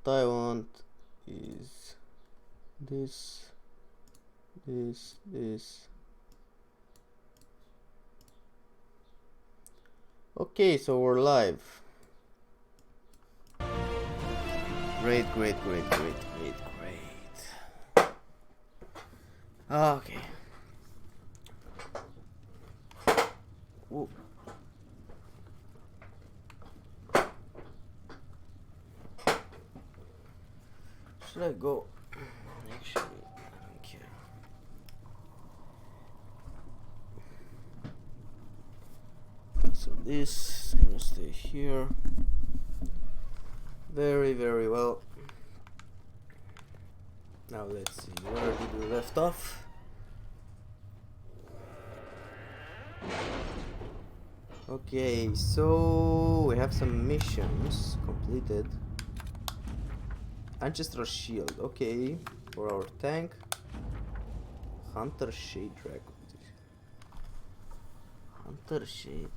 I want is this, this. Okay, so we're live. Great. Okay. Whoa. Should I go? Actually, I don't care. So this is gonna stay here. Very well. Now let's see, where did we left off? Okay, so we have some missions completed. Ancestral Shield, okay, for our tank. Hunter Shade Dragon. Hunter Shade.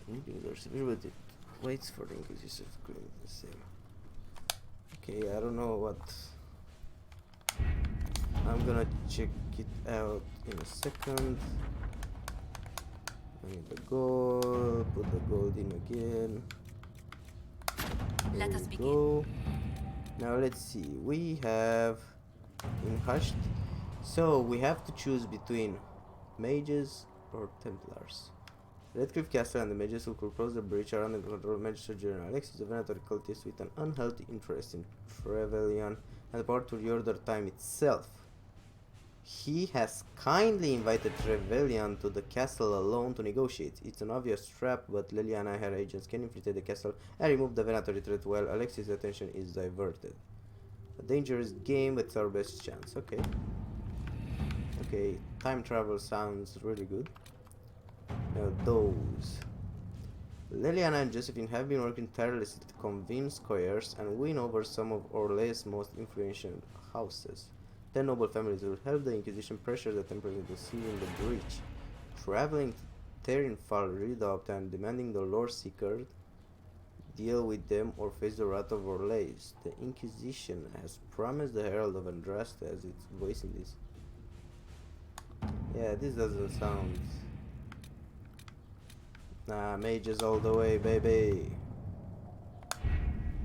There's a little bit waits for the Inquisition doing the same. Okay, I don't know what. I'm gonna check it out in a second. I need the gold, put the gold in again. Let us begin. Go. Now let's see, we have in Hushed, so we have to choose between mages or Templars. Redcliffe Castle and the mages who could cross the bridge are under the control of Magister General Alex is a Venator cultist with an unhealthy interest in Trevelyan and the power to reorder time itself. He has kindly invited Trevelyan to the castle alone to negotiate. It's an obvious trap, but Leliana and her agents can infiltrate the castle and remove the Venatory threat while Alexis' attention is diverted. A dangerous game, but it's our best chance. Okay. Okay, time travel sounds really good. Now those. Leliana and Josephine have been working tirelessly to convince, coerce, and win over some of Orlé's most influential houses. 10 noble families will help the Inquisition pressure the Templars into sealing the breach. Traveling to Terrinfal Redoubt and demanding the Lord Seeker deal with them or face the wrath of Orlais. The Inquisition has promised the Herald of Andraste as its voice in this. Yeah, this doesn't sound... Nah, mages all the way, baby.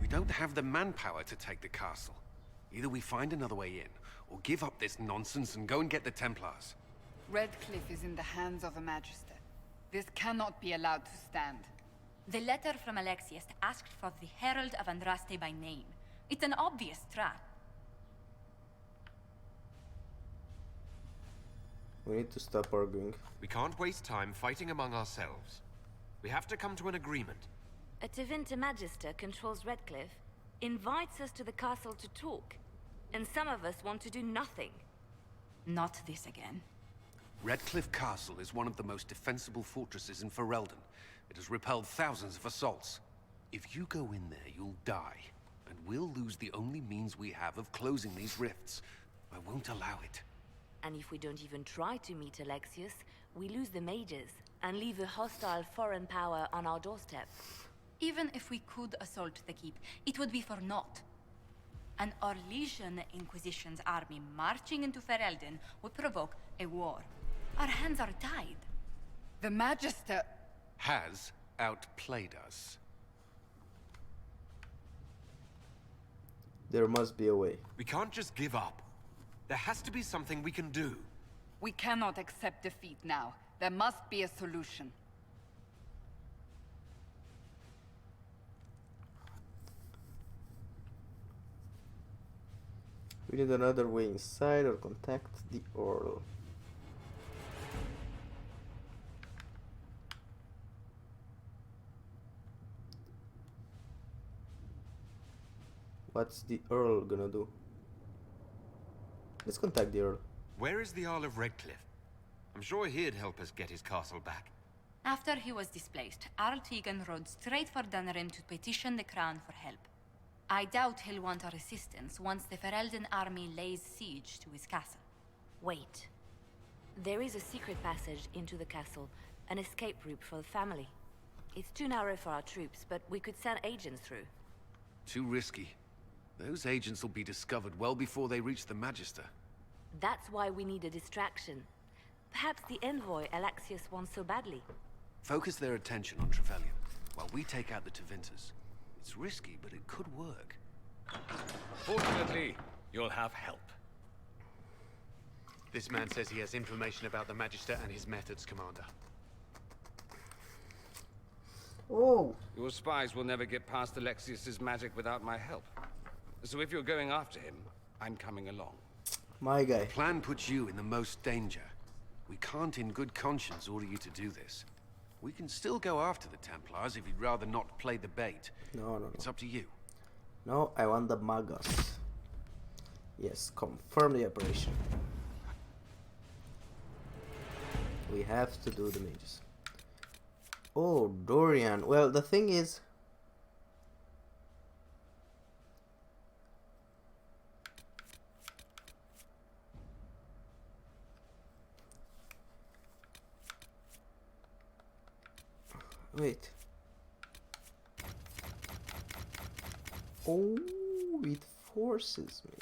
We don't have the manpower to take the castle. Either we find another way in, or give up this nonsense and go and get the Templars. Redcliffe is in the hands of a Magister. This cannot be allowed to stand. The letter from Alexius asked for the Herald of Andraste by name. It's an obvious trap. We need to stop arguing. We can't waste time fighting among ourselves. We have to come to an agreement. A Tevinter Magister controls Redcliffe, invites us to the castle to talk, and some of us want to do nothing. Not this again. Redcliffe Castle is one of the most defensible fortresses in Ferelden. It has repelled thousands of assaults. If you go in there, you'll die, and we'll lose the only means we have of closing these rifts. I won't allow it. And if we don't even try to meet Alexius, we lose the mages, and leave a hostile foreign power on our doorstep. Even if we could assault the keep, it would be for naught. An Orlesian Inquisition's army marching into Ferelden would provoke a war. Our hands are tied. The Magister... has outplayed us. There must be a way. We can't just give up. There has to be something we can do. We cannot accept defeat now. There must be a solution. We need another way inside or contact the Earl. What's the Earl gonna do? Let's contact the Earl. Where is the Earl of Redcliffe? I'm sure he'd help us get his castle back. After he was displaced, Arl Tegan rode straight for Dunrim to petition the Crown for help. I doubt he'll want our assistance once the Ferelden army lays siege to his castle. Wait. There is a secret passage into the castle, an escape route for the family. It's too narrow for our troops, but we could send agents through. Too risky. Those agents will be discovered well before they reach the Magister. That's why we need a distraction. Perhaps the envoy Alexius wants so badly. Focus their attention on Trevelyan, while we take out the Tevinters. It's risky, but it could work. Fortunately, you'll have help. This man says he has information about the Magister and his methods, Commander. Oh, Your spies will never get past Alexius's magic without my help. So if you're going after him, I'm coming along. my guy. The plan puts you in the most danger. We can't in good conscience order you to do this. We can still go after the Templars if you'd rather not play the bait. No, no, It's no. up to you. No, I want the Magos. Yes, confirm the operation. We have to do the mages. Oh, Dorian. Well, the thing is... Wait. Oh, it forces me.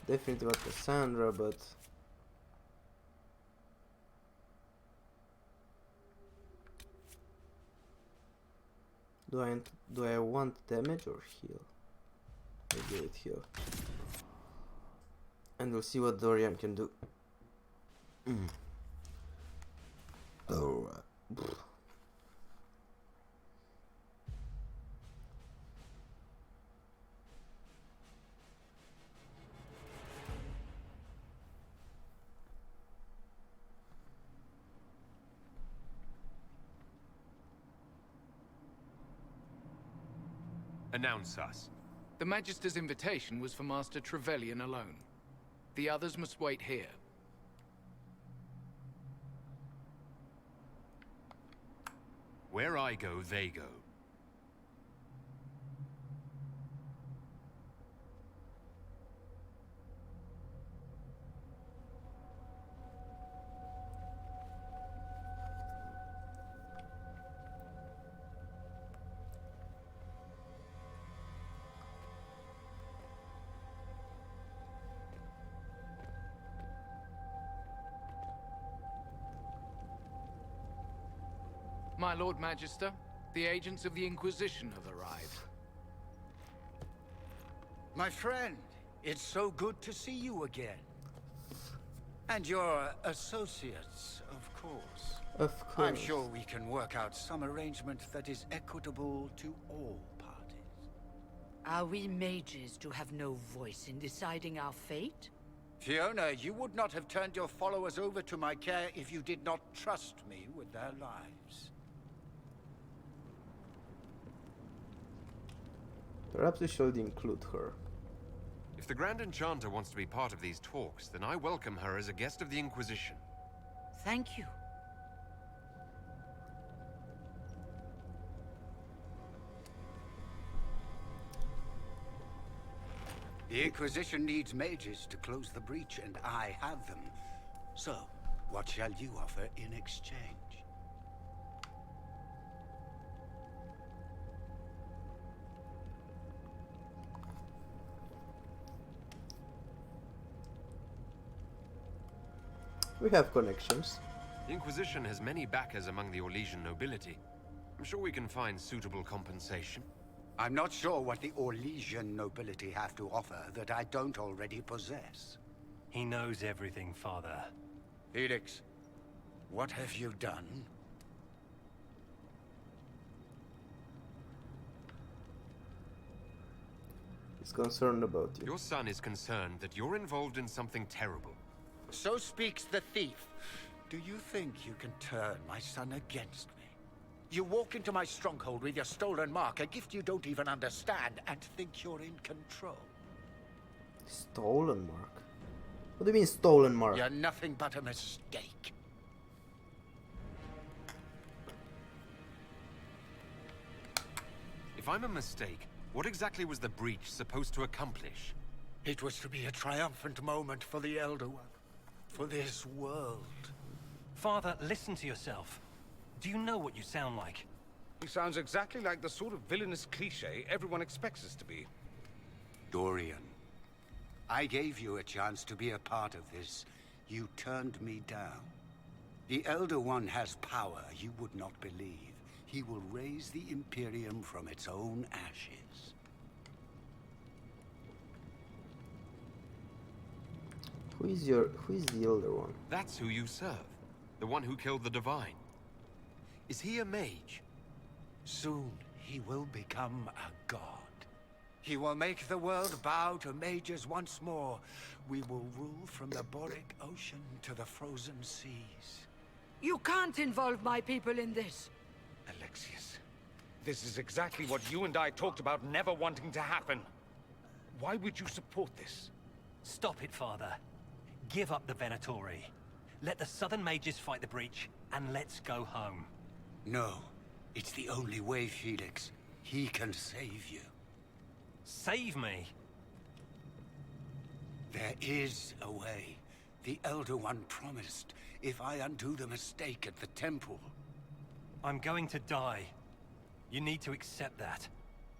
Definitely not Cassandra, but... Do I want damage or heal? I'll do it here. And we'll see what Dorian can do. Oh. Announce us. The Magister's invitation was for Master Trevelyan alone. The others must wait here. Where I go, they go. My Lord Magister, the agents of the Inquisition have arrived. My friend, it's so good to see you again. And your associates, of course. Of course. I'm sure we can work out some arrangement that is equitable to all parties. Are we mages to have no voice in deciding our fate? Fiona, you would not have turned your followers over to my care if you did not trust me with their lives. Perhaps we should include her. If the Grand Enchanter wants to be part of these talks, then I welcome her as a guest of the Inquisition. Thank you. The Inquisition needs mages to close the breach, and I have them. So, what shall you offer in exchange? We have connections. The Inquisition has many backers among the Orlesian nobility. I'm sure we can find suitable compensation. I'm not sure what the Orlesian nobility have to offer that I don't already possess. He knows everything, Father. Felix, what have you done? He's concerned about you. Your son is concerned that you're involved in something terrible. So speaks the thief. Do you think you can turn my son against me? You walk into my stronghold with your stolen mark, a gift you don't even understand, and think you're in control. Stolen mark? What do you mean stolen mark? You're nothing but a mistake. If I'm a mistake, what exactly was the breach supposed to accomplish? It was to be a triumphant moment for the Elder One. For this world. Father, listen to yourself. Do you know what you sound like? He sounds exactly like the sort of villainous cliché everyone expects us to be. Dorian, I gave you a chance to be a part of this. You turned me down. The Elder One has power you would not believe. He will raise the Imperium from its own ashes. Who is the Elder One? That's who you serve. The one who killed the Divine. Is he a mage? Soon, he will become a god. He will make the world bow to mages once more. We will rule from the Boric Ocean to the frozen seas. You can't involve my people in this. Alexius, this is exactly what you and I talked about never wanting to happen. Why would you support this? Stop it, Father. Give up the Venatori. Let the Southern Mages fight the breach, and let's go home. No, it's the only way, Felix. He can save you. Save me? There is a way. The Elder One promised, if I undo the mistake at the temple. I'm going to die. You need to accept that.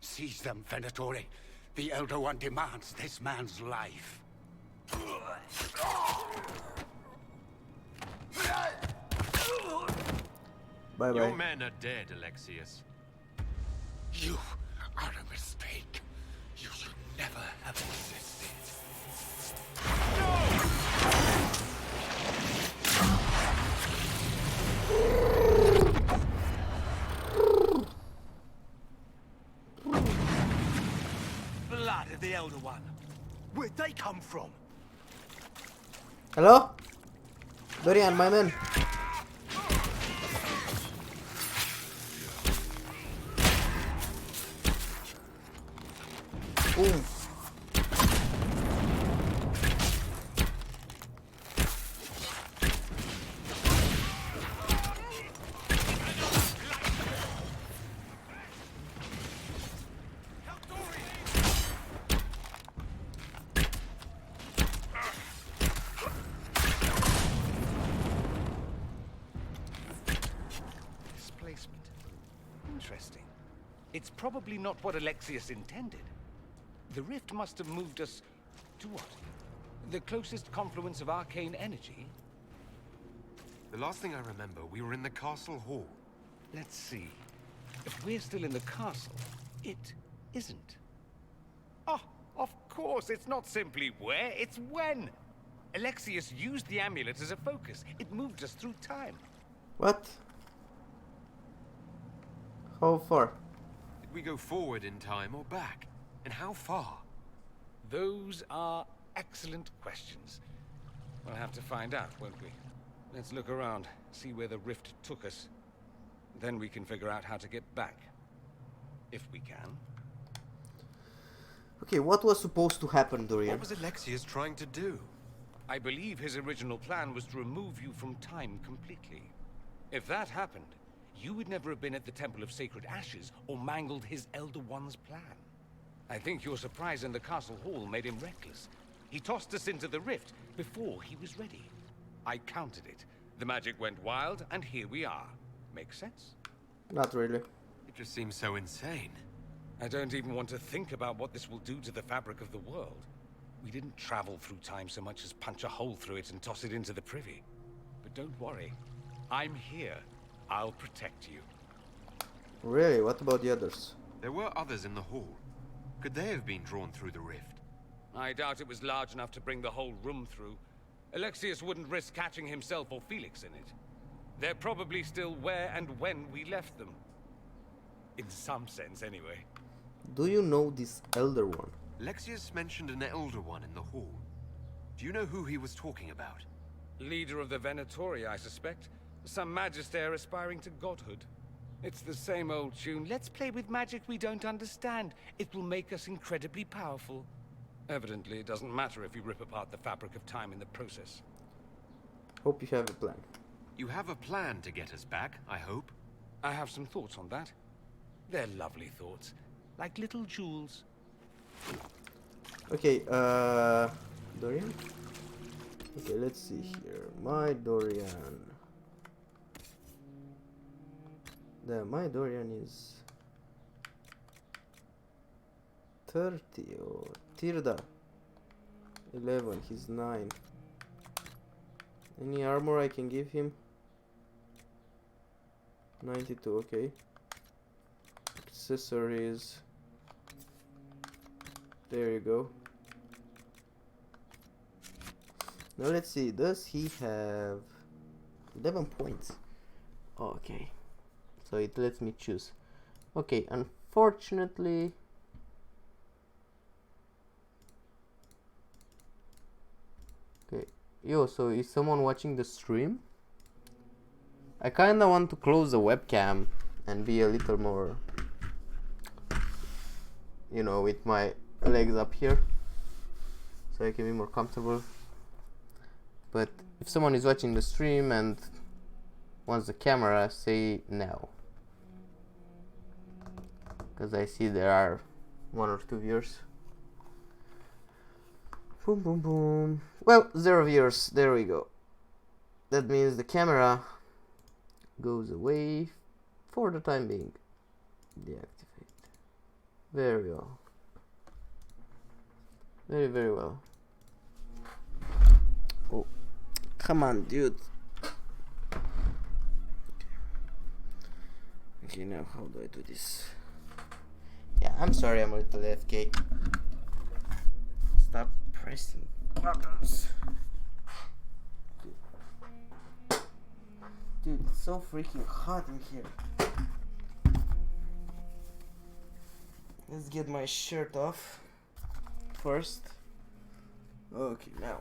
Seize them, Venatori. The Elder One demands this man's life. Bye-bye. Your men are dead, Alexius. You are a mistake. You should never have existed. Blood of the Elder One. Where'd they come from? Hello? Dorian, my man. Boom. Displacement. Interesting. It's probably not what Alexius intended. The rift must have moved us to what? The closest confluence of arcane energy? The last thing I remember, we were in the castle hall. Let's see. If we're still in the castle, it isn't. Oh, of course, it's not simply where, it's when. Alexius used the amulet as a focus. It moved us through time. What? How far? Did we go forward in time or back? And how far? Those are excellent questions. We'll have to find out, won't we? Let's look around, see where the rift took us. Then we can figure out how to get back. If we can. Okay, what was supposed to happen, Dorian? What was Alexius trying to do? I believe his original plan was to remove you from time completely. If that happened, you would never have been at the Temple of Sacred Ashes or mangled his Elder One's plan. I think your surprise in the castle hall made him reckless. He tossed us into the rift before he was ready. I counted it. The magic went wild, and here we are. Make sense? Not really. It just seems so insane. I don't even want to think about what this will do to the fabric of the world. We didn't travel through time so much as punch a hole through it and toss it into the privy. But don't worry. I'm here. I'll protect you. Really? What about the others? There were others in the hall. Could they have been drawn through the rift? I doubt it was large enough to bring the whole room through. Alexius wouldn't risk catching himself or Felix in it. They're probably still where and when we left them. In some sense, anyway. Do you know this Elder One? Alexius mentioned an Elder One in the hall. Do you know who he was talking about? Leader of the Venatori, I suspect. Some magister aspiring to godhood. It's the same old tune. Let's play with magic we don't understand. It will make us incredibly powerful. Evidently, it doesn't matter if you rip apart the fabric of time in the process. Hope you have a plan. You have a plan to get us back, I hope. I have some thoughts on that. They're lovely thoughts. Like little jewels. Okay, Dorian? Okay, let's see here. My Dorian. my Dorian is 30. Oh, Tirda 11. He's 9. Any armor I can give him? 92. Okay. Accessories. There you go. Now let's see. Does he have 11 points? Oh, okay. So it lets me choose. Okay, unfortunately. Okay. Yo, so is someone watching the stream? I kinda want to close the webcam and be a little more, you know, with my legs up here, so I can be more comfortable. But if someone is watching the stream and wants the camera, say no, because I see there are 1 or 2 viewers. Boom boom boom. Well, 0 viewers. There we go. That means the camera goes away for the time being. Deactivate. Very well. Very well. Oh, come on, dude. Okay, now how do I do this? Yeah, I'm sorry, I'm a little AFK. Stop pressing buttons. Dude, it's so freaking hot in here. Let's get my shirt off first. Okay, now.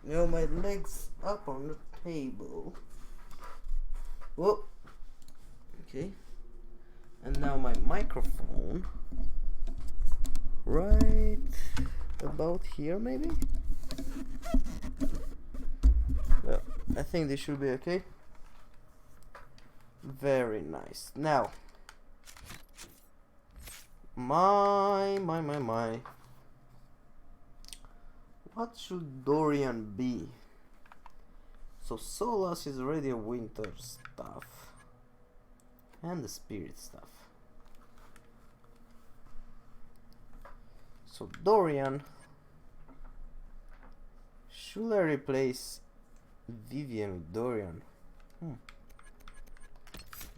Now my legs up on the table. Whoa. Okay. And now my microphone right about here, maybe? Well, I think this should be okay. Very nice. Now, my. What should Dorian be? So Solas is already a winter stuff. And the spirit stuff. So Dorian. Should I replace Vivian with Dorian?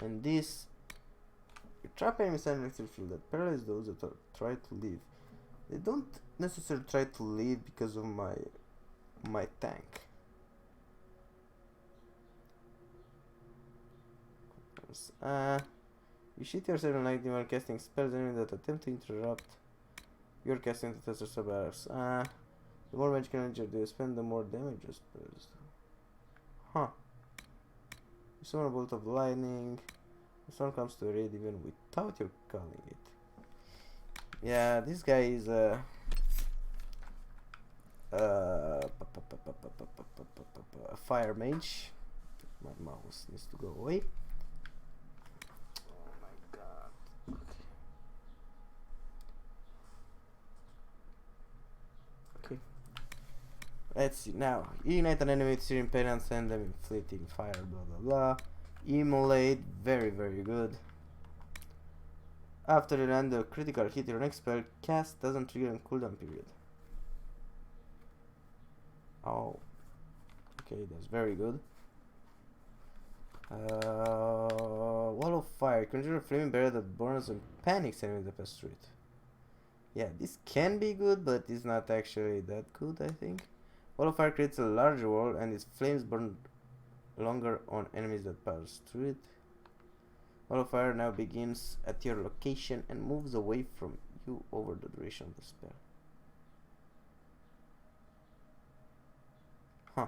And this. You trap enemies in an field that paralyze those that try to leave. They don't necessarily try to leave because of my tank. You shoot yourself in lightning while casting spells that attempt to interrupt your casting to test your barracks. The more magical energy you spend, the more damage your spells do. Huh. You summon a bolt of lightning. The storm comes to your aid even without you calling it. Yeah, this guy is a fire mage. My mouse needs to go away. Oh my god. Okay. Let's see now. Ignite an enemy with searing pain and send them in fleeting fire, blah blah blah. Immolate, very good. After you land a critical hit, your next spell cast doesn't trigger in cooldown period. Oh. Okay, that's very good. Wall of fire. Conjure a flaming barrier that burns and panics enemies that pass through it. Yeah, this can be good, but it's not actually that good, I think. Wall of fire creates a larger wall and its flames burn longer on enemies that pass through it. Wall of fire now begins at your location and moves away from you over the duration of the spell. Huh.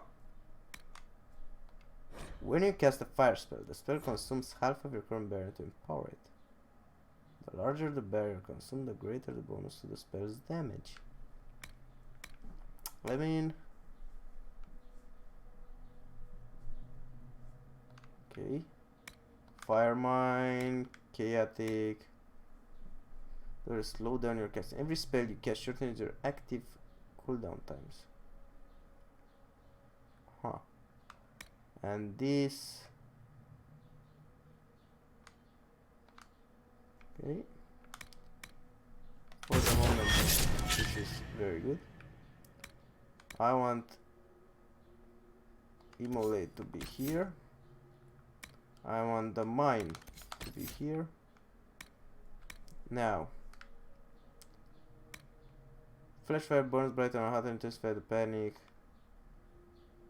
When you cast a fire spell, the spell consumes half of your current barrier to empower it. The larger the barrier consumed, the greater the bonus to the spell's damage. I mean... Okay. Fire mine, chaotic. There is slow down your casting. Every spell you cast shortens your active cooldown times. Huh. And this. Okay. For the moment, this is very good. I want Immolate to be here. I want the mine to be here. Now, Flashfire burns bright and hot and intensify the panic.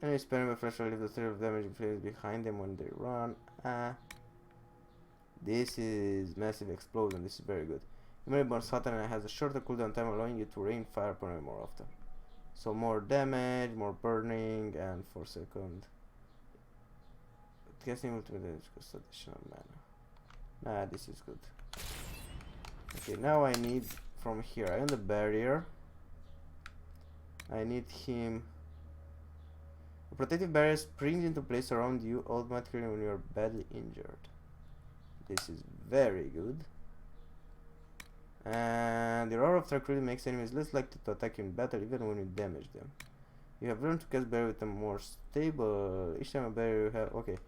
Enemies panic by flashfire leave the threat of damage flames behind them when they run. This is massive explosion. This is very good. Immediate burns hot and has a shorter cooldown time, allowing you to rain fire upon it more often. So more damage, more burning, and 4 seconds. Casting ultimate damage costs additional mana. Nah, this is good. Okay, now I need from here. I own the barrier. I need him. A protective barrier springs into place around you automatically when you are badly injured. This is very good. And the Aura of Tranquility makes enemies less likely to attack you in battle even when you damage them. You have learned to cast barrier with a more stable. Each time a barrier you have. Okay.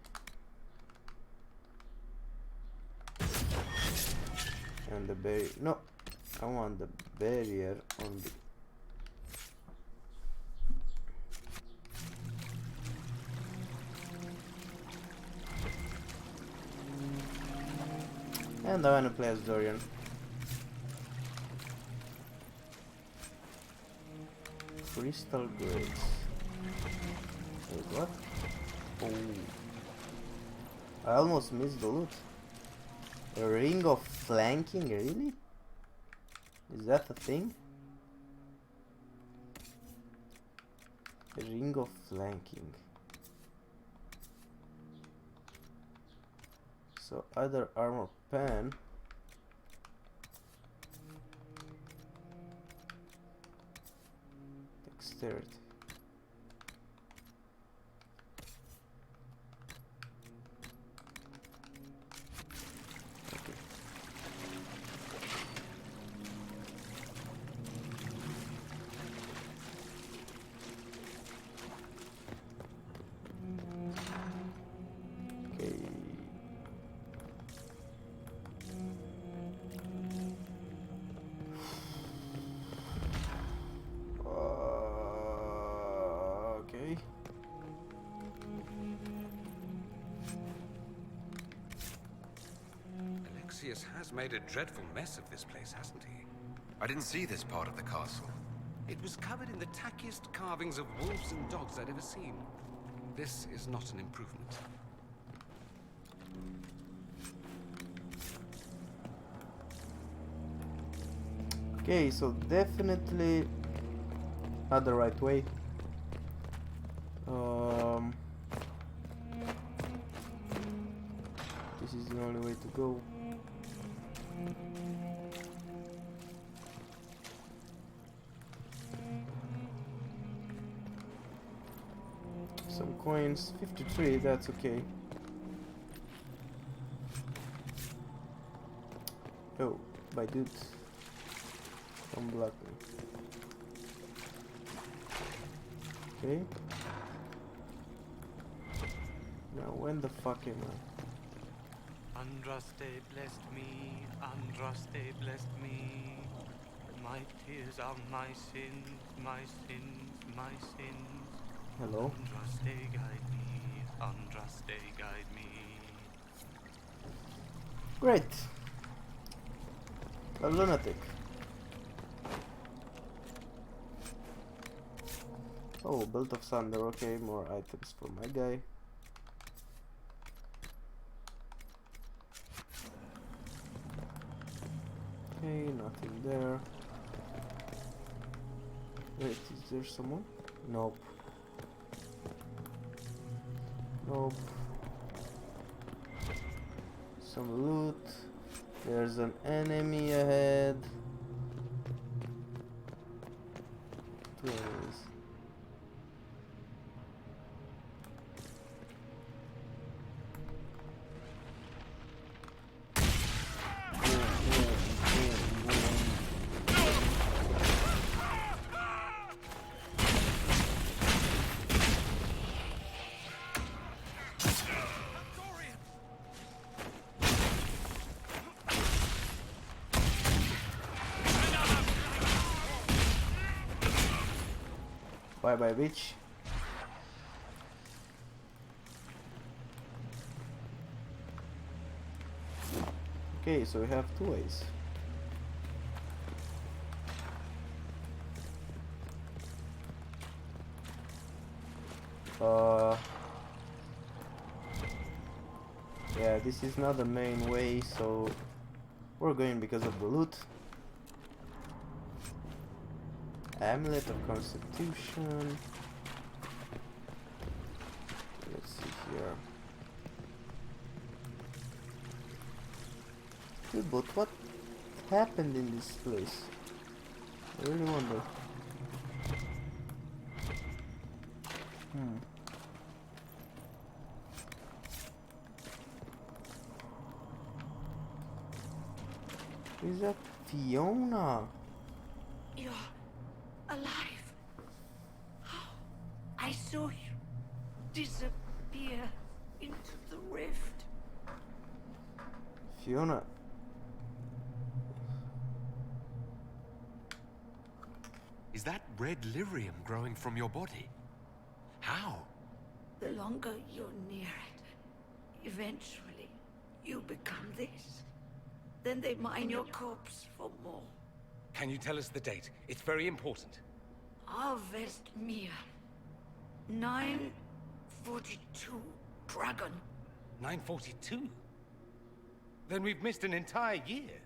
And the barrier. No, I want the barrier on the. And I want to play as Dorian. Crystal Grace. Wait, what? Oh. I almost missed the loot. A ring of flanking, really? Is that a thing? A ring of flanking. So either armor pen. Dexterity. Has made a dreadful mess of this place, hasn't he? I didn't see this part of the castle. It was covered in the tackiest carvings of wolves and dogs I'd ever seen. This is not an improvement. Okay, so definitely not the right way. This is the only way to go. Some coins, 53, that's okay. Oh, my dude. Don't block me. Okay. Now when the fuck am I? Andraste blessed me, Andraste blessed me. My tears are my sins, my sins, my sins. Hello? Andraste guide me, Andraste guide me. Great. A lunatic. Oh, Belt of Thunder, okay, more items for my guy. Okay, nothing there. Wait, is there someone? Nope. Nope. Some loot. There's an enemy ahead. 2 enemies. Bye bye, bitch. Okay, so we have two ways. Yeah, this is not the main way, so we're going because of the loot. Amulet of Constitution. Let's see here. Dude, but what happened in this place? I really wonder. Is that Fiona? You're alive. How? I saw you disappear into the rift. Fiona. Is that red lyrium growing from your body? How? The longer you're near it, eventually you become this. Then they mine your corpse for more. Can you tell us the date? It's very important. Harvest Mir. 942 Dragon. 942? Then we've missed an entire year.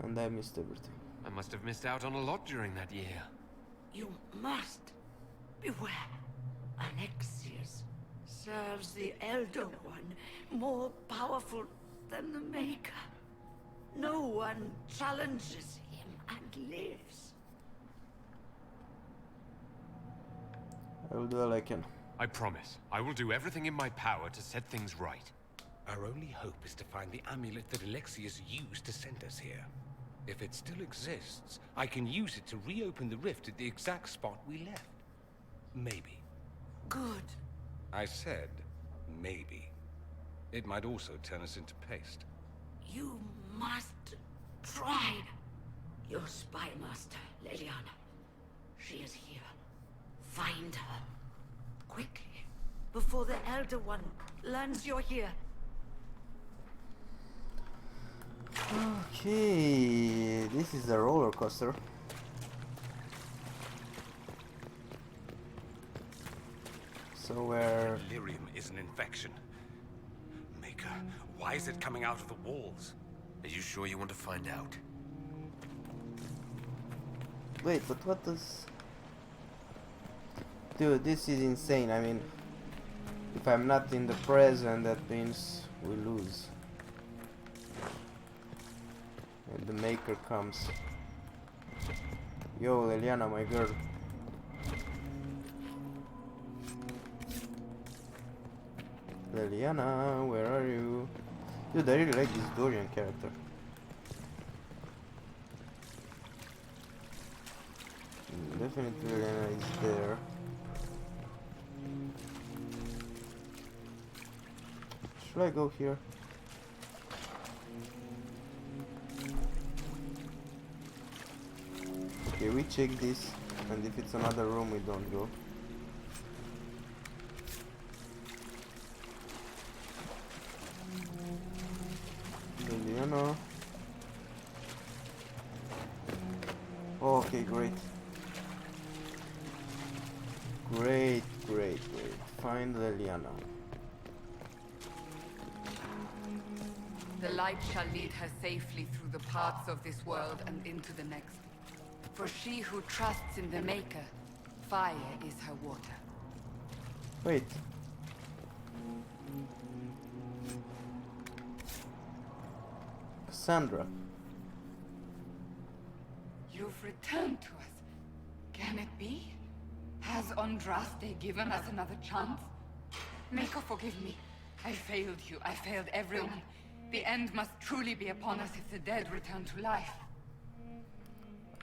And I missed everything. I must have missed out on a lot during that year. You must beware. Alexius serves the Elder One, more powerful than the Maker. No one challenges him and lives. I will do all I can. I promise. I will do everything in my power to set things right. Our only hope is to find the amulet that Alexius used to send us here. If it still exists, I can use it to reopen the rift at the exact spot we left. Maybe. Good. I said, maybe. It might also turn us into paste. You must try. Your spy master, Leliana. She is here. Find her. Quickly. Before the Elder One learns you're here. Okay, this is a roller coaster. So where... Delirium is an infection. Maker, why is it coming out of the walls? Are you sure you want to find out? Wait, but what does... Dude, this is insane. I mean, if I'm not in the present, that means we lose. And the Maker comes. Yo, Leliana, my girl. Leliana, where are you? Dude, I really like this Dorian character. Definitely Leliana is there. Should I go here? Okay, we check this, and if it's another room, we don't go. Leliana. Oh, okay, great. Great. Find Leliana. The light shall lead her safely through the paths of this world and into the next. For she who trusts in the Maker, fire is her water. Wait. Cassandra. You've returned to us. Can it be? Has Andraste given us another chance? Maker, forgive me. I failed you. I failed everyone. The end must truly be upon us if the dead return to life.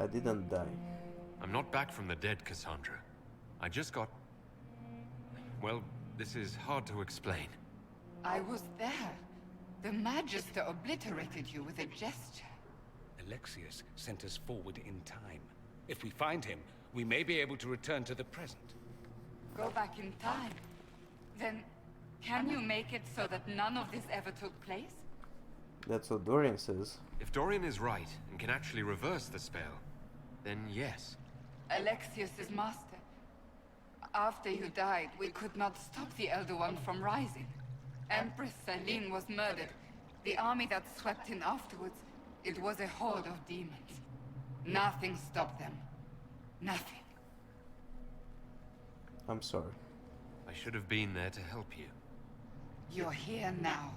I didn't die. I'm not back from the dead, Cassandra. I just got... Well, this is hard to explain. I was there. The Magister obliterated you with a gesture. Alexius sent us forward in time. If we find him, we may be able to return to the present. Go back in time? Then, can you make it so that none of this ever took place? That's what Dorian says. If Dorian is right and can actually reverse the spell, then yes. Alexius's master. After you died, we could not stop the Elder One from rising. Empress Celine was murdered. The army that swept in afterwards, it was a horde of demons. Nothing stopped them. Nothing. I'm sorry. I should have been there to help you. You're here now.